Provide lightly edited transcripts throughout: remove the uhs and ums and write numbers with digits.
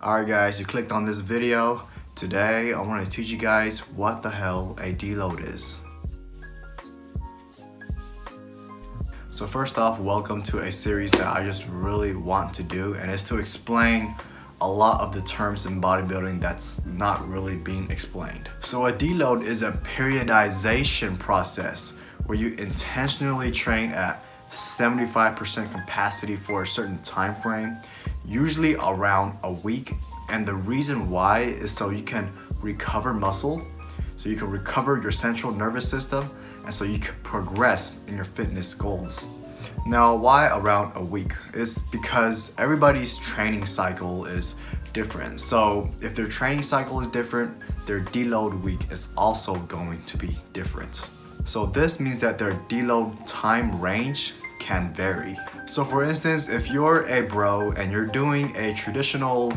Alright guys, you clicked on this video. Today I want to teach you guys what the hell a deload is. So first off, welcome to a series that I just really want to do, and it's to explain a lot of the terms in bodybuilding that's not really being explained. So a deload is a periodization process where you intentionally train at 75% capacity for a certain time frame, usually around a week. And the reason why is so you can recover muscle, so you can recover your central nervous system, and so you can progress in your fitness goals. Now, why around a week? It's because everybody's training cycle is different. So if their training cycle is different, their deload week is also going to be different. So this means that their deload time range can vary. So for instance, if you're a bro and you're doing a traditional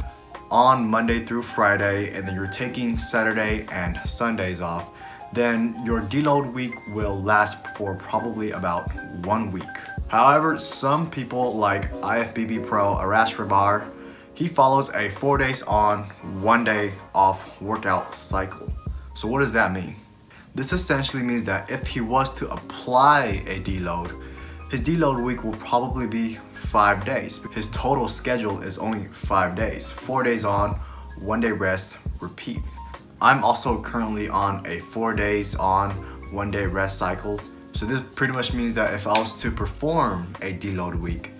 on Monday through Friday and then you're taking Saturday and Sundays off, then your deload week will last for probably about 1 week. However, some people like IFBB Pro Arash Rabar, he follows a 4 days on, 1 day off workout cycle. So what does that mean? This essentially means that if he was to apply a deload, his deload week will probably be 5 days. His total schedule is only 5 days. 4 days on, 1 day rest, repeat. I'm also currently on a 4 days on, 1 day rest cycle. So this pretty much means that if I was to perform a deload week,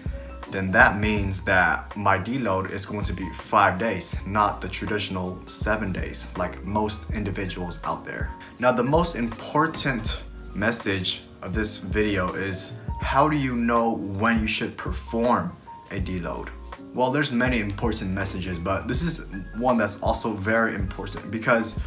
then that means that my deload is going to be 5 days, not the traditional 7 days like most individuals out there. Now, the most important message of this video is, how do you know when you should perform a deload? Well, there's many important messages, but this is one that's also very important because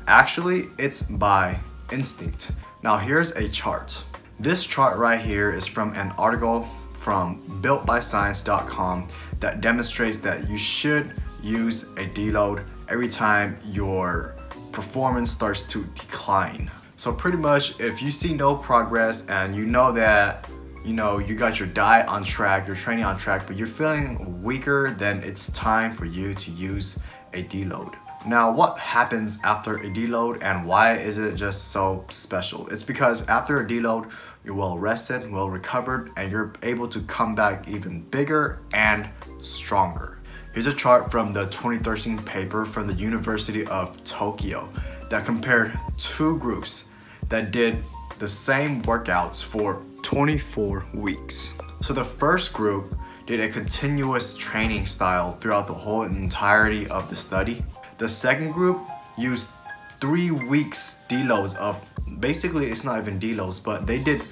actually it's by instinct. Now here's a chart. This chart right here is from an article from builtbyscience.com that demonstrates that you should use a deload every time your performance starts to decline. So pretty much if you see no progress and you know that you got your diet on track, your training on track, but you're feeling weaker, then it's time for you to use a deload. Now, what happens after a deload and why is it just so special? It's because after a deload, you're well rested, well recovered, and you're able to come back even bigger and stronger. Here's a chart from the 2013 paper from the University of Tokyo that compared two groups that did the same workouts for 24 weeks. So the first group did a continuous training style throughout the whole entirety of the study. The second group used 3 weeks deloads of, basically it's not even deloads, but they did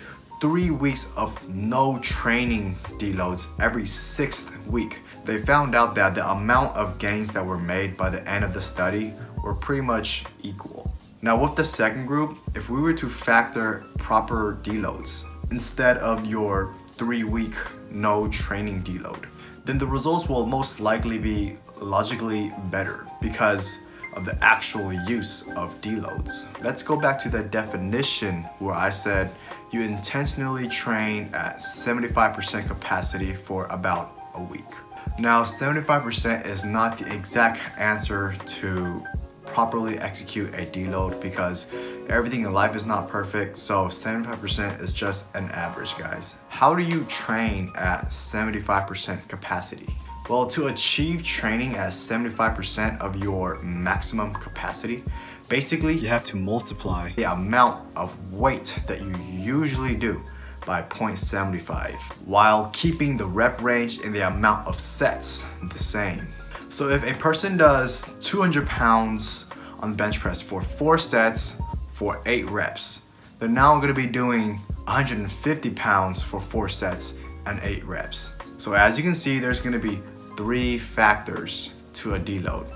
3 weeks of no training deloads every 6th week. They found out that the amount of gains that were made by the end of the study were pretty much equal. Now with the second group, if we were to factor proper deloads instead of your 3 week no training deload, then the results will most likely be logically better because of the actual use of deloads. Let's go back to the definition where I said you intentionally train at 75% capacity for about a week. Now 75% is not the exact answer to properly execute a deload because everything in life is not perfect, so 75% is just an average, guys. How do you train at 75% capacity? Well, to achieve training at 75% of your maximum capacity, basically you have to multiply the amount of weight that you usually do by 0.75 while keeping the rep range and the amount of sets the same. So if a person does 200 pounds on bench press for 4 sets for 8 reps, they're now going to be doing 150 pounds for 4 sets and 8 reps. So as you can see, there's going to be 3 factors to a deload.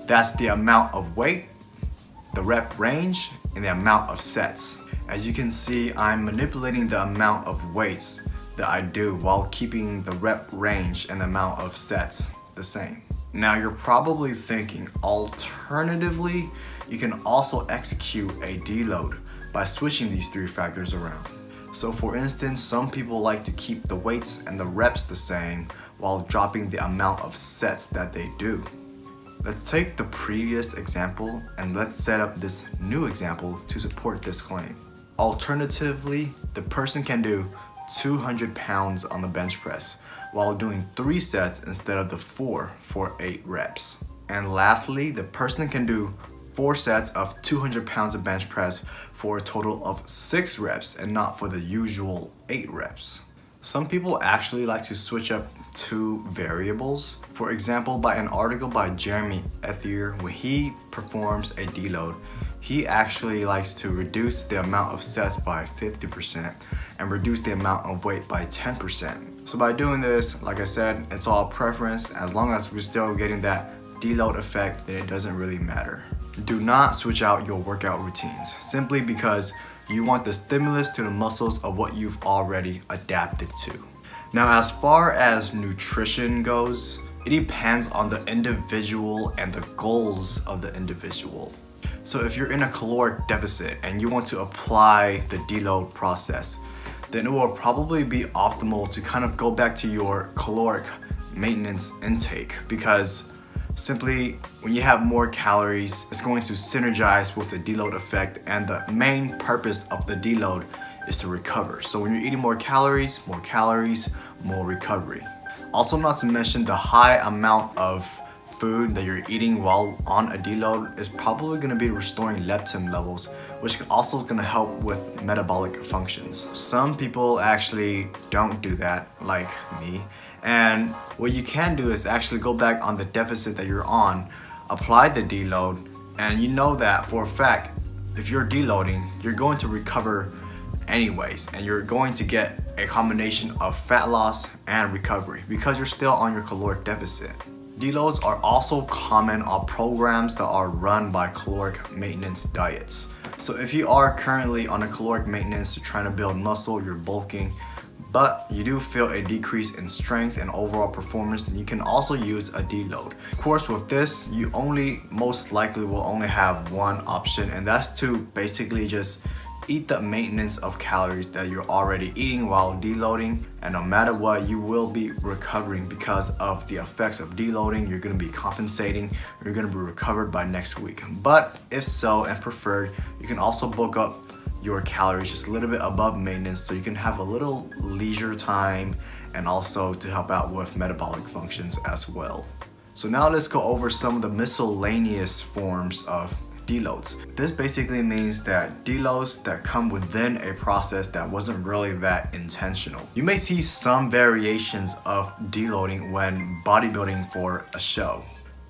That's the amount of weight, the rep range, and the amount of sets. As you can see, I'm manipulating the amount of weights that I do while keeping the rep range and the amount of sets the same. Now you're probably thinking, alternatively, you can also execute a deload by switching these 3 factors around. So for instance, some people like to keep the weights and the reps the same while dropping the amount of sets that they do. Let's take the previous example and let's set up this new example to support this claim. Alternatively, the person can do 200 pounds on the bench press while doing 3 sets instead of the 4 for 8 reps. And lastly, the person can do 4 sets of 200 pounds of bench press for a total of 6 reps and not for the usual 8 reps. Some people actually like to switch up 2 variables. For example, by an article by Jeremy Ethier, when he performs a deload, he actually likes to reduce the amount of sets by 50% and reduce the amount of weight by 10%. So by doing this, like I said, it's all preference. As long as we're still getting that deload effect, then it doesn't really matter. Do not switch out your workout routines simply because you want the stimulus to the muscles of what you've already adapted to. Now, as far as nutrition goes, it depends on the individual and the goals of the individual. So if you're in a caloric deficit and you want to apply the deload process, then it will probably be optimal to kind of go back to your caloric maintenance intake, because simply when you have more calories, it's going to synergize with the deload effect, and the main purpose of the deload is to recover. So when you're eating more calories, more recovery. Also, not to mention the high amount of food that you're eating while on a deload is probably going to be restoring leptin levels, which is also going to help with metabolic functions. Some people actually don't do that, like me, and what you can do is actually go back on the deficit that you're on, apply the deload, and you know that for a fact, if you're deloading, you're going to recover anyways, and you're going to get a combination of fat loss and recovery because you're still on your caloric deficit. Deloads are also common on programs that are run by caloric maintenance diets. So if you are currently on a caloric maintenance, you're trying to build muscle, you're bulking, but you do feel a decrease in strength and overall performance, then you can also use a deload. Of course, with this, you most likely will only have one option, and that's to basically just eat the maintenance of calories that you're already eating while deloading, and no matter what, you will be recovering because of the effects of deloading. You're going to be compensating, you're going to be recovered by next week. But if so and preferred, you can also bulk up your calories just a little bit above maintenance so you can have a little leisure time and also to help out with metabolic functions as well. So now let's go over some of the miscellaneous forms of deloads. This basically means that deloads that come within a process that wasn't really that intentional. You may see some variations of deloading when bodybuilding for a show.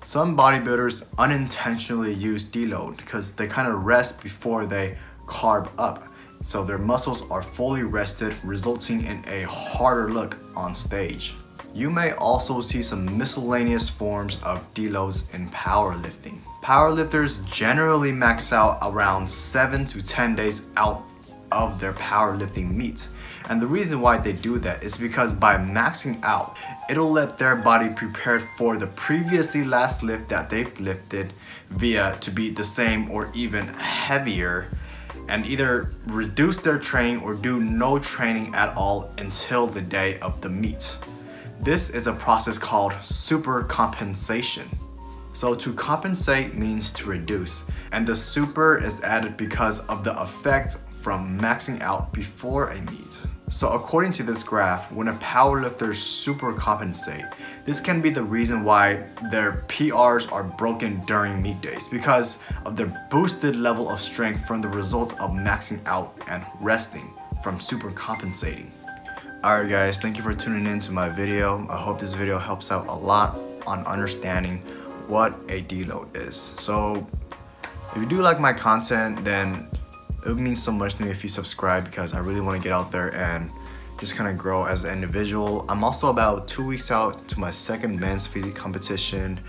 Some bodybuilders unintentionally use deload because they kind of rest before they carb up, so their muscles are fully rested, resulting in a harder look on stage. You may also see some miscellaneous forms of deloads in powerlifting. Powerlifters generally max out around 7 to 10 days out of their powerlifting meet. And the reason why they do that is because by maxing out, it'll let their body prepare for the previously last lift that they've lifted via to be the same or even heavier, and either reduce their training or do no training at all until the day of the meet. This is a process called supercompensation. So to compensate means to reduce, and the super is added because of the effect from maxing out before a meet. So according to this graph, when a powerlifter supercompensate, this can be the reason why their PRs are broken during meet days, because of their boosted level of strength from the results of maxing out and resting from supercompensating. Alright guys, thank you for tuning in to my video. I hope this video helps out a lot on understanding what a deload is. So if you do like my content, then it would mean so much to me if you subscribe, because I really want to get out there and just kind of grow as an individual. I'm also about 2 weeks out to my second men's physique competition,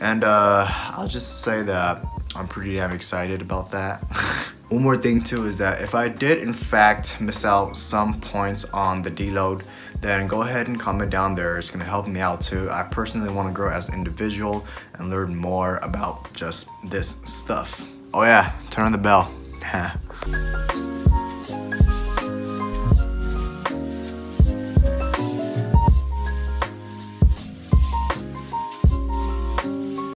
and I'll just say that I'm pretty damn excited about that. One more thing too is that if I did in fact miss out some points on the deload, then go ahead and comment down there. It's gonna help me out too. I personally want to grow as an individual and learn more about just this stuff. Oh yeah, turn on the bell.